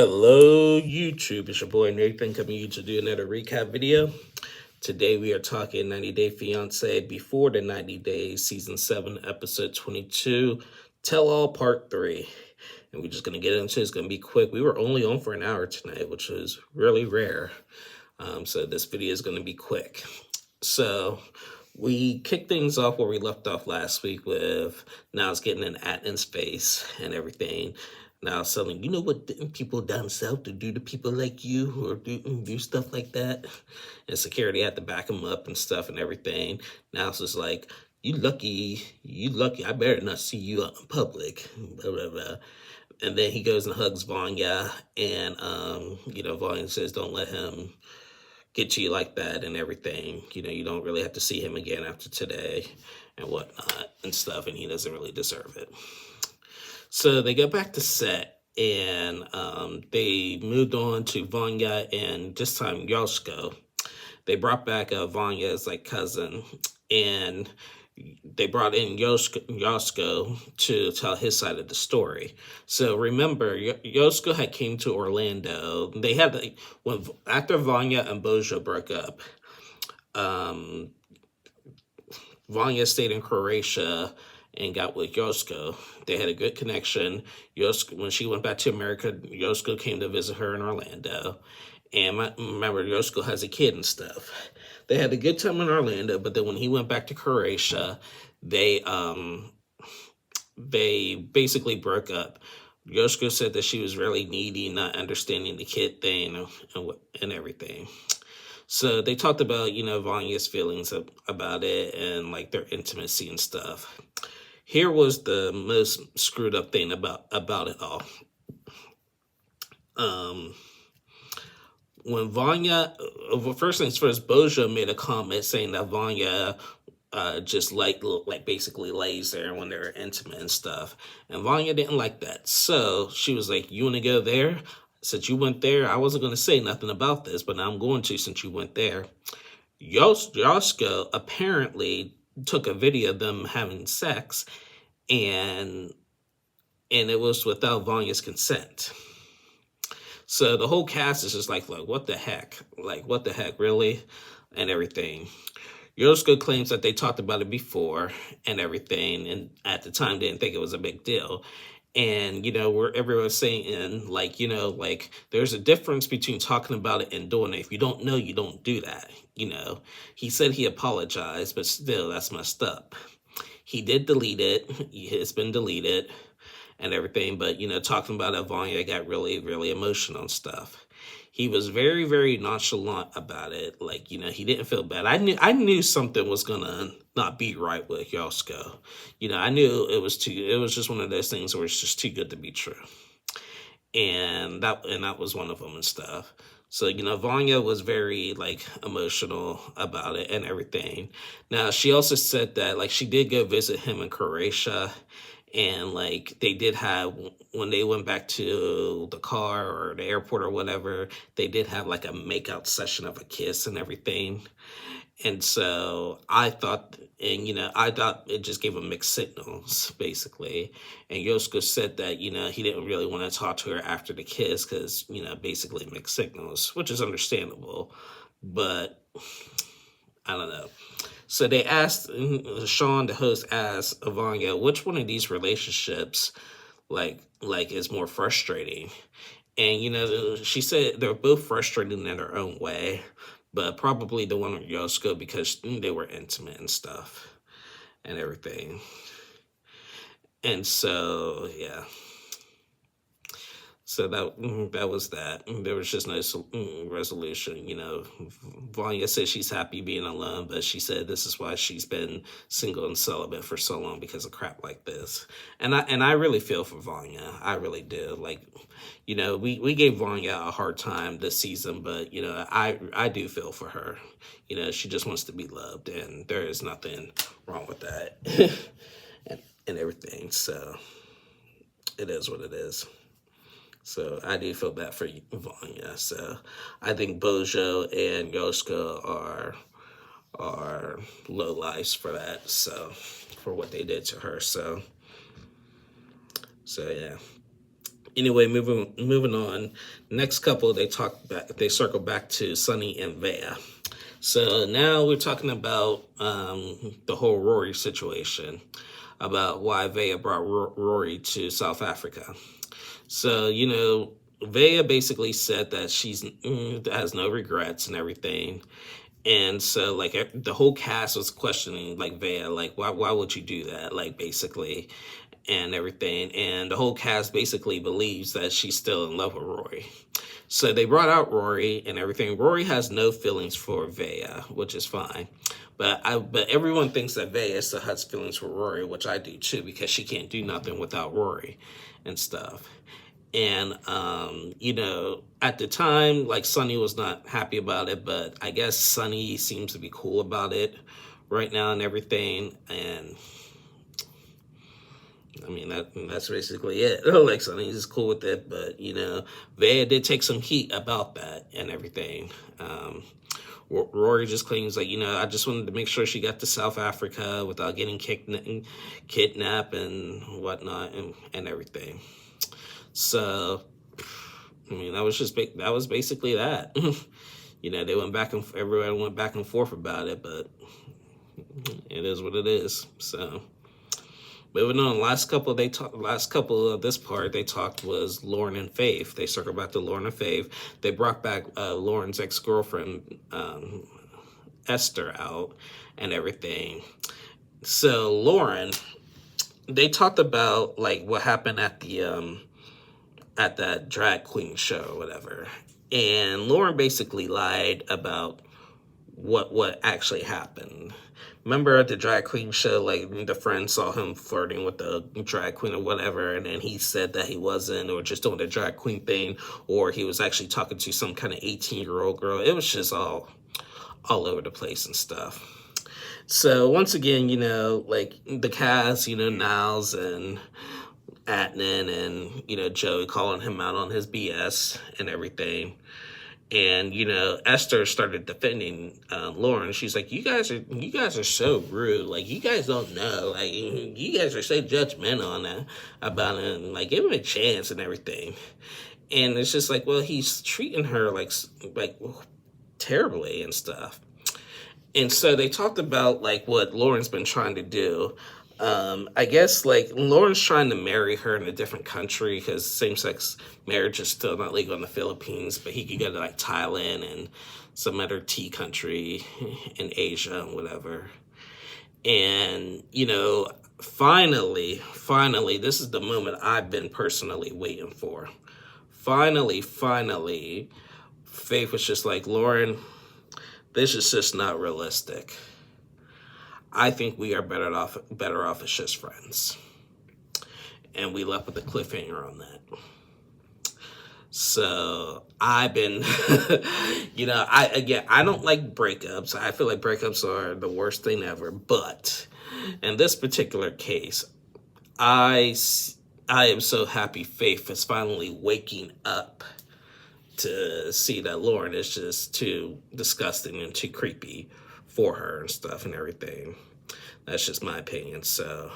Hello, YouTube. It's your boy Nathan coming to you to do another recap video. Today we are talking 90 Day Fiancé before the 90 Days, Season 7, Episode 22, Tell All Part 3. And we're just going to get into it. It's going to be quick. We were only on for an hour tonight, which is really rare. So this video is going to be quick. So we kicked things off where we left off last week with Niles getting an at in space and everything. Now selling, you know what people down south to do to people like you who are do stuff like that? And security had to back him up and stuff and everything. Now it's just like, you lucky, I better not see you out in public, blah, blah, blah. And then he goes and hugs Vanya, and, Vanya says, don't let him get to you like that and everything. You don't really have to see him again after today and whatnot and stuff, and he doesn't really deserve it. So they go back to set, and they moved on to Vanya and this time Yoshko. They brought back Vanya as like cousin, and they brought in Yoshko to tell his side of the story. So remember, Yoshko had came to Orlando. They had after Vanya and Bojo broke up, Vanya stayed in Croatia and got with Yoshko. They had a good connection. Yoshko, when she went back to America, Yoshko came to visit her in Orlando. And remember, Yoshko has a kid and stuff. They had a good time in Orlando, but then when he went back to Croatia, they basically broke up. Yoshko said that she was really needy, not understanding the kid thing and everything. So they talked about, Vanya's feelings about it and like their intimacy and stuff. Here was the most screwed up thing about it all. When Vanya, first things first, Bojo made a comment saying that Vanya just like basically lays there when they're intimate and stuff. And Vanya didn't like that. So she was like, you want to go there? Since you went there, I wasn't going to say nothing about this, but now I'm going to since you went there. Yoshko apparently took a video of them having sex, and it was without Vanya's consent. So the whole cast is just like, what the heck? Like, what the heck, really? And everything. Yoshko claims that they talked about it before and everything, and at the time didn't think it was a big deal. And, where everyone's saying, there's a difference between talking about it and doing it. If you don't know, you don't do that. He said he apologized, but still, that's messed up. He did delete it. It's been deleted and everything. But, talking about it, Vanya got really, really emotional and stuff. He was very, very nonchalant about it. Like, he didn't feel bad. I knew something was going to not be right with Yoshko. I knew it was just one of those things where it's just too good to be true. And that was one of them and stuff. So, Vanya was very, emotional about it and everything. Now, she also said that, she did go visit him in Croatia. And, they did have, when they went back to the car or the airport or whatever, they did have, a makeout session of a kiss and everything. And so I thought it just gave them mixed signals, basically. And Yoshko said that, he didn't really want to talk to her after the kiss because, basically mixed signals, which is understandable. But I don't know. So they asked, Sean, the host, asked Vanya, which one of these relationships, is more frustrating? And, she said they're both frustrating in their own way, but probably the one with Yoshko because they were intimate and stuff and everything. And so, yeah. So that was that. There was just no resolution. Vanya said she's happy being alone, but she said this is why she's been single and celibate for so long because of crap like this. And I really feel for Vanya. I really do. We gave Vanya a hard time this season, but I do feel for her. She just wants to be loved, and there is nothing wrong with that, and everything. So it is what it is. So I do feel bad for Vanya. So I think Bojo and Yoshko are low lives for that. So for what they did to her. So yeah. Anyway, moving on. Next couple, they circle back to Sonny and Vea. So now we're talking about the whole Rory situation, about why Vea brought Rory to South Africa. So, Vea basically said that she's has no regrets and everything. And so, like, the whole cast was questioning, like, Vea, like, why would you do that, like, basically, and everything. And the whole cast basically believes that she's still in love with Rory. So they brought out Rory and everything. Rory has no feelings for Vea, which is fine. But everyone thinks that Vea still has feelings for Rory, which I do too, because she can't do nothing without Rory and stuff. And, at the time, like, Sonny was not happy about it, but I guess Sonny seems to be cool about it right now and everything. And I mean, that's basically it. Like, Sonny's is cool with it, but, Vea did take some heat about that and everything. Rory just claims, like, I just wanted to make sure she got to South Africa without getting kidnapped and whatnot and everything. So, I mean, that was basically that. They went back and everyone went back and forth about it, but it is what it is. So, moving on, last couple of this part they talked was Lauren and Faith. They circled back to Lauren and Faith. They brought back Lauren's ex-girlfriend Esther out and everything. So Lauren, they talked about, like, what happened at that drag queen show or whatever. And Lauren basically lied about what actually happened. Remember at the drag queen show, like, the friend saw him flirting with the drag queen or whatever, and then he said that he wasn't, or just doing the drag queen thing, or he was actually talking to some kind of 18-year-old girl. It was just all over the place and stuff. So once again, like, the cast, Niles and Adnan and, Joey calling him out on his BS and everything. And, Esther started defending Lauren. She's like, you guys are so rude. Like, you guys don't know. Like, you guys are so judgmental on that, about it. And, like, give him a chance and everything. And it's just like, well, he's treating her like terribly and stuff. And so they talked about, like, what Lauren's been trying to do. I guess, like, Lauren's trying to marry her in a different country because same-sex marriage is still not legal in the Philippines, but he could go to, like, Thailand and some other tea country in Asia and whatever. And, finally, this is the moment I've been personally waiting for. Finally, Faith was just like, Lauren, this is just not realistic. I think we are better off as just friends. And we left with a cliffhanger on that. So I've been, I don't like breakups. I feel like breakups are the worst thing ever. But in this particular case, I am so happy Faith is finally waking up to see that Lauren is just too disgusting and too creepy for her and stuff and everything. That's just my opinion. So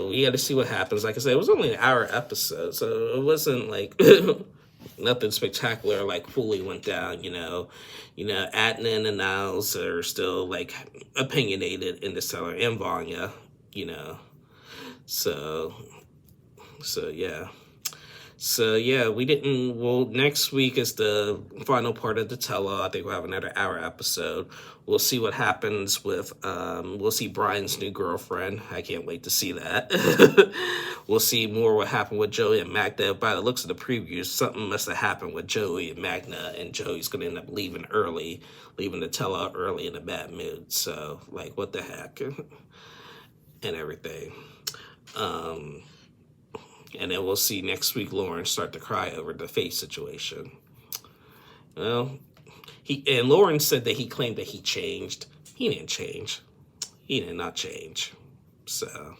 we got to see what happens. Like I said, it was only an hour episode, so it wasn't like nothing spectacular like fully went down. Adnan and Niles are still, like, opinionated in the cellar, and Vanya. So yeah. So, yeah, next week is the final part of the tell-all. I think we'll have another hour episode. We'll see what happens with, we'll see Brian's new girlfriend. I can't wait to see that. We'll see more what happened with Joey and Magna. By the looks of the previews, something must have happened with Joey and Magna, and Joey's going to end up leaving the tell-all early in a bad mood. So, like, what the heck? And everything. And then we'll see next week Lauren start to cry over the Faith situation. Well, Lauren said that he claimed that he changed. He didn't change. He did not change. So,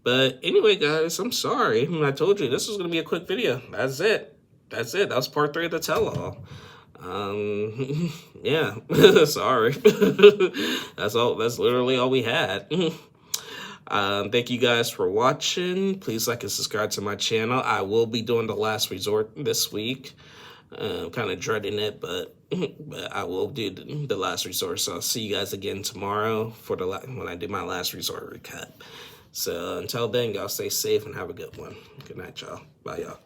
but anyway, guys, I'm sorry. I told you this was going to be a quick video. That's it. That was part 3 of the tell-all. Yeah, sorry. That's literally all we had. Thank you guys for watching. Please like and subscribe to my channel. I will be doing The Last Resort this week. I'm kind of dreading it, but I will do The Last Resort. So I'll see you guys again tomorrow for when I do my Last Resort recap. So until then, y'all stay safe and have a good one. Good night, y'all. Bye, y'all.